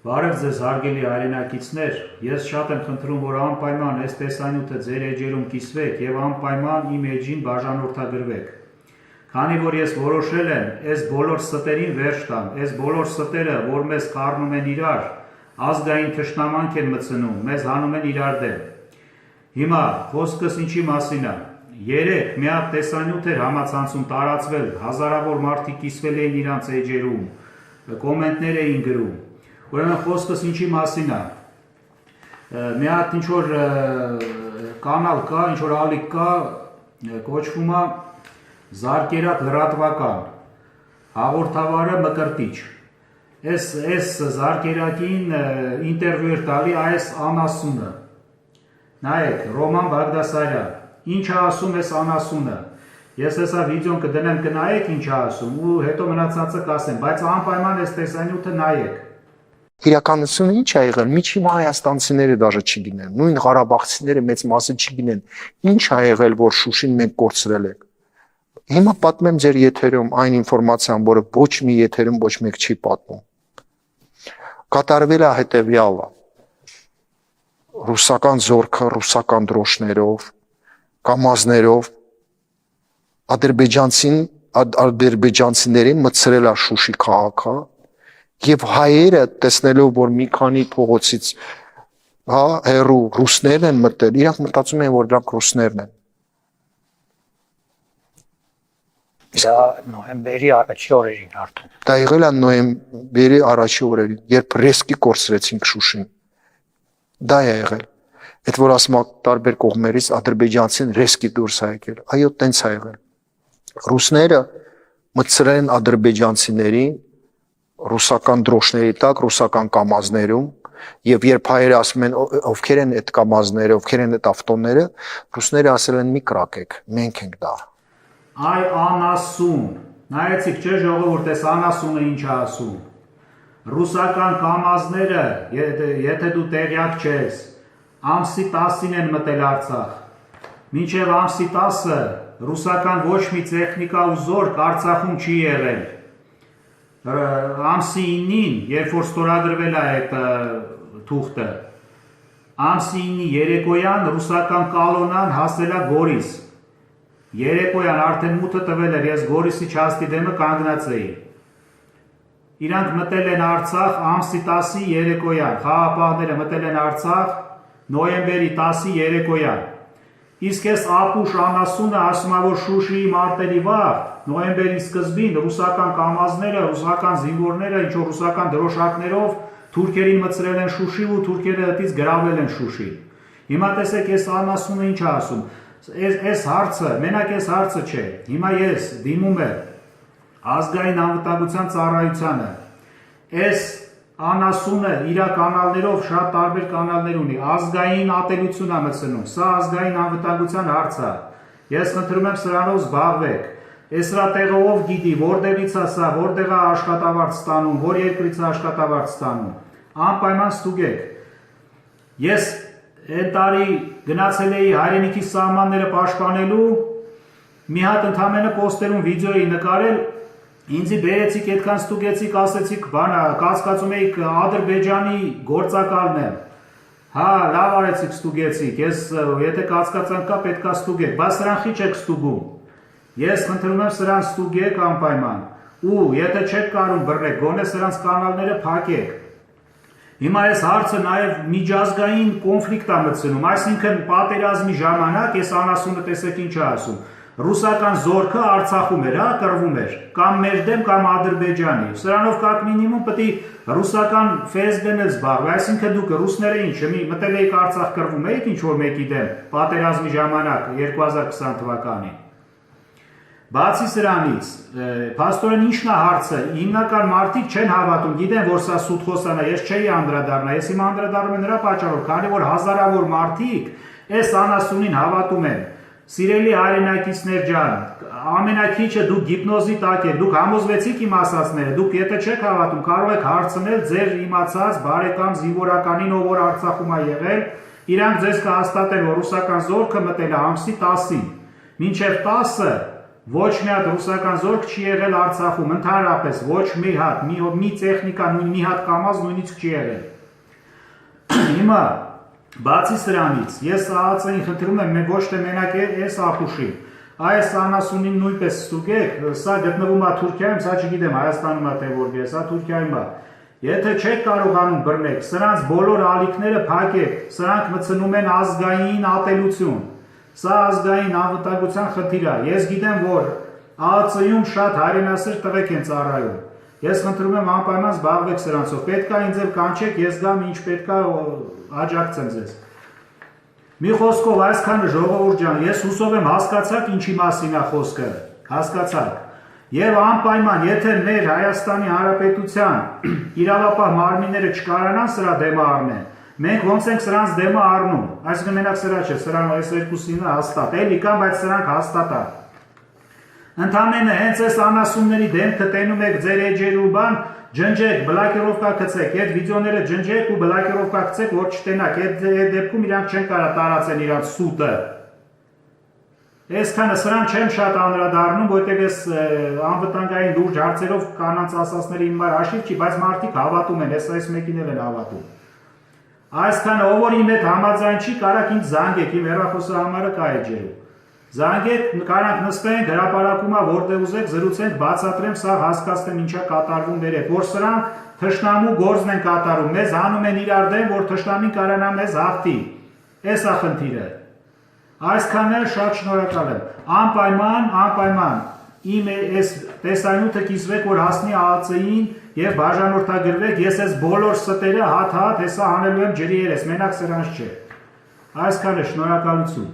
Բարև ձեզ հարգելի հայրենակիցներ, ես շատ եմ խնդրում, որ անպայման այս տեսանյութը ձեր էջերում կիսվեք եւ անպայման իմ էջին բաժանորդագրվեք։ Քանի որ ես որոշել եմ այս բոլոր ստերին վերջ տամ, այս բոլոր ստերը, որ մեզ խառնում են իրար, ազգային թշնամանք են մտցնում, մեզ հանում են իրար դեմ։ Հիմա խոսքս ինչի մասին է։ Երեք մի հատ տեսանյութ էր համացանցում տարածվել, հազարավոր մարդիկ կիսվել էին իրանց էջերում, կոմենտներ էին գրում։ Ուրեմն խոսքս ինչի մասին է։ Մի հատ ինչ-որ կանալ կա, ինչ-որ ալիք կա, կոչվում է Զարկերակ լրատվական, հաղորդավարը Մկրտիչ։ Այս Զարկերակին ինտերվյու էր տալի այս անասունը։ Նայեք, Ռոման Բաղդասարյան, ինչ է ասում այս անասունը։ Ես հեսա վիդեոն կդնեմ կնայեք ինչ է ասում ու հետո մնացածը կասեմ, բայց անպայման այս տեսանյութը նայեք։ Իրականությունը ինչ է եղել, միջին հայաստանցիները դաժե չգինեն, նույն ղարաբաղցիները մեծ մասը չգինեն, ինչ է եղել, որ Շուշին մենք կորցրել ենք։ Հիմա պատմեմ ձեր եթերում այն ինֆորմացիան, որը ոչ մի եթերում ոչ մեկ չի պատմում։ Կատարվել է հետևյալը. ռուսական զորքը, ռուսական դրոշներով, կամազներով ադրբեջանցիներին մտցրել է Շուշի քաղաքը եւ հայերը տեսնելով, որ մի քանի փողոցից հերու ռուսներն են մտել, իրանք մտածում են, որ դրանք ռուսներն են։ Դա նոյեմբերի առաջի օրերին արդեն։ Դա եղել է նոյեմբերի առաջի օրերին, երբ ռեսկի կորցրեցինք Շուշին։ Դա է եղել։ Այդ որ ասում տարբեր կողմերից ադրբեջանցին ռեսկի դուրս է եկել։ Այո, տենց է եղել։ Ռուսները մտցրել են ադրբեջանցիներին ռուսական դրոշների տակ, ռուսական կամազներում, եւ երբ հայերը ասում են ովքեր են այդ կամազները, ովքեր են այդ ավտոները, ռուսները ասել են մի կրակեք, մենք ենք դա։ Այ անասուն, նայեցիք չէ ժողովուրդ, այս անասունը ինչ է ասում։ Ռուսական կամազները, եթե դու տեղյակ չես, ամսի 10-ին են մտել Արցախ։ Մինչև ամսի 10-ը ռուսական ոչ մի տեխնիկա ու զորք Արցախում չի եղել։ Ամսի 9-ին, երբ որ ստորագրվել է այդ թուղթը, ամսի 9-ի երեկոյան ռուսական կալոնան հասել է Գորիս։ Երեկոյան արդեն մութը տվել էր, ես Գորիսի չաստի դեմը կանգնած էի։ Իրանք մտել են Արցախ ամսի 10-ի երեկոյան, խաղապահները մտել են Արցախ նոյեմբերի 10-ի երեկոյան։ Իսկ այս ապուշ անասունը ասում է, որ Շուշիի մարտերի վաղ, նոյեմբերի սկզբին ռուսական կամազները, ռուսական զինվորները, ինչ-որ ռուսական դրոշակներով թուրքերին մտցրել են Շուշի ու թուրքերը դից գրավել են Շուշին։ Հիմա տեսեք այս անասունը ինչ է ասում։ Այս հարցը, մենակ այս հարցը չէ։ Հիմա ես դիմում եմ ազգային անվտանգության ծառայությանը։ Այս անասունը իր կանալներով շատ տարբեր կանալներ ունի, ազգային ատելություն է մտցնում, սա ազգային անվտանգության հարց է։ Ես խնդրում եմ սրանով զբաղվեք։ Այս սրա տեղը ով գիտի, որտեղից է սա, որտեղ է աշխատավարձ ստանում, որ երկրից է աշխատավարձ ստանում։ Անպայման ստուգեք։ Ես այդ տարի գնացել էի հայրենիքի սահմանները պաշտպանելու, մի հատ ընդամենը պոստերում վիդեոյի նկարել, ինձի բերեցիք, այդքան ստուգեցիք, ասեցիք, բանա, կասկածում էիք Ադրբեջանի գործակալն եմ։ Հա, լավ արեցիք, ստուգեցիք, ես եթե կասկածանք կա, պետք է ստուգեք, բայց սրան խի չեք ստուգում։ Ես խնդրում եմ սրան ստուգեք անպայման, ու եթե չեք կարում բռնեք, գոնե սրանց կանալները փակեք։ Հիմա այս հարցը նաև միջազգային կոնֆլիկտ է մտցնում, այսինքն պատերազմի ժամանակ այս անասունը տեսեք ինչ է ասում։ Ռուսական զորքը Արցախում էր, հա, կռվում էր, կամ մեր դեմ, կամ Ադրբեջանի։ Սրանով կակ մինիմում պետք է ռուսական ՖՍԲ-ն էլ զբաղվի, այսինքն դուք ռուսները ինչ, մտել եք Արցախ կռվում եք ինչ-որ մեկի դեմ պատերազմի ժամանակ 2020 թվականին։ Բացի սրանից, փաստորեն ինչն է հարցը, հիմնական մարդիկ չեն հավատում, գիտեն, որ սա սուտ խոսան է, ես չէի անդրադառնա, ես հիմա անդրադառնում եմ նրա պատճառով, քանի որ հազարավոր մարդիկ այս անասունին հավատում են։ Սիրելի հայրենակիցներ ջան, ամենակիչը դուք գիպնոզի տակ եք, դուք համոզվեցիք իմ ասածները, դուք եթե չեք հավատում, կարող եք հարցնել ձեր իմացած բարեկամ զինվորականին, ով որ Արցախում է եղել, իրանք ձեզ կհաստատեն, որ ռուսական զորքը մտել է ամսի 10-ին, մինչև 10-ը Ոչ մի հատ ռուսական զորք չի եղել Արցախում, ընդհանրապես ոչ մի հատ, մի տեխնիկա, մի հատ կամազ նույնիսկ չի եղել։ Հիմա բացի սրանից, ես ԱԱՑ-ին խնդրում եմ ոչ թե մենակ այս ապուշին, այս անասունին նույնպես ստուգեք, սա գտնվում է Թուրքիայում, սա չգիտեմ Հայաստանում է թե որտեղ, սա Թուրքիայում է։ Եթե չեք կարողանում բռնել, սրանց բոլոր ալիքները փակեք, սրանք մտցնում են ազգային ատելություն։ Սա ազգային անվտանգության խնդիր է։ Ես գիտեմ, որ ԱԱՑ-ում շատ հայրենասեր տղեկ են ծառայում։ Ես խնդրում եմ անպայման զբաղվեք սրանցով։ Պետք է ինձ էլ կանչեք, ես գամ ինչ պետք է աջակցեմ ձեզ։ Մի խոսքով այսքանը ժողովուրդ ջան, ես հուսով եմ հասկացաք ինչի մասին է խոսքը։ Հասկացաք։ Եվ անպայման, եթե մեր Հայաստանի Հանրապետության իրավապահ մարմինները չկարանան սրա դեմը առնեն, մենք ոնց ենք սրանց դեմը առնում, այսինքն մենակ սրա չէ, սրան այս երկուսինը հաստատ, էլի կան, բայց սրանք հաստատ է։ Ընդամենը հենց այս անասունների դեմքը տենում եք ձեր էջերու բան, ջնջեք, բլոկիրովկա գցեք, այդ վիդեոները ջնջեք ու բլոկիրովկա գցեք, որ չտենաք, այդ դեպքում իրանք չեն կարա տարածեն իրանք սուտը։ Այսքանը սրան չեմ շատ անդրադառնում, որտեղ ես անվտանգային լուրջ հարցերով կանանց ասածների հիմար հաշիվ չի, բայց մարդիկ հավատում են, այս մեկին էլ են հավատում։ Այսքանը ով որ իմ հետ համաձայն չի, կարաք ինձ զանգեք, իմ հեռախոսի համարը կա էջերում։ Զանգեք, կարանք նստենք, հրապարակումա որտեղ ուզեք, զրուցենք, բացատրեմ, սա հասկացնեմ ինչա կատարվում մեր հետ, որ սրանք թշնամու գործն են կատարում, մեզ հանում են իրար դեմ, որ թշնամին կարանա մեզ հաղթի։ Էս է խնդիրը։ Այսքանը շատ շնորհակալ եմ։ Անպայման իմ այս տեսանյութը կիսվեք, որ հասնի ԱԱՑ-ին եւ բաժանորդագրվեք, ես այս բոլոր ստերը հատ հեսա հանելու եմ ջրի երես, մենակ սրանց չէ։ Այսքանը շնորհակալություն։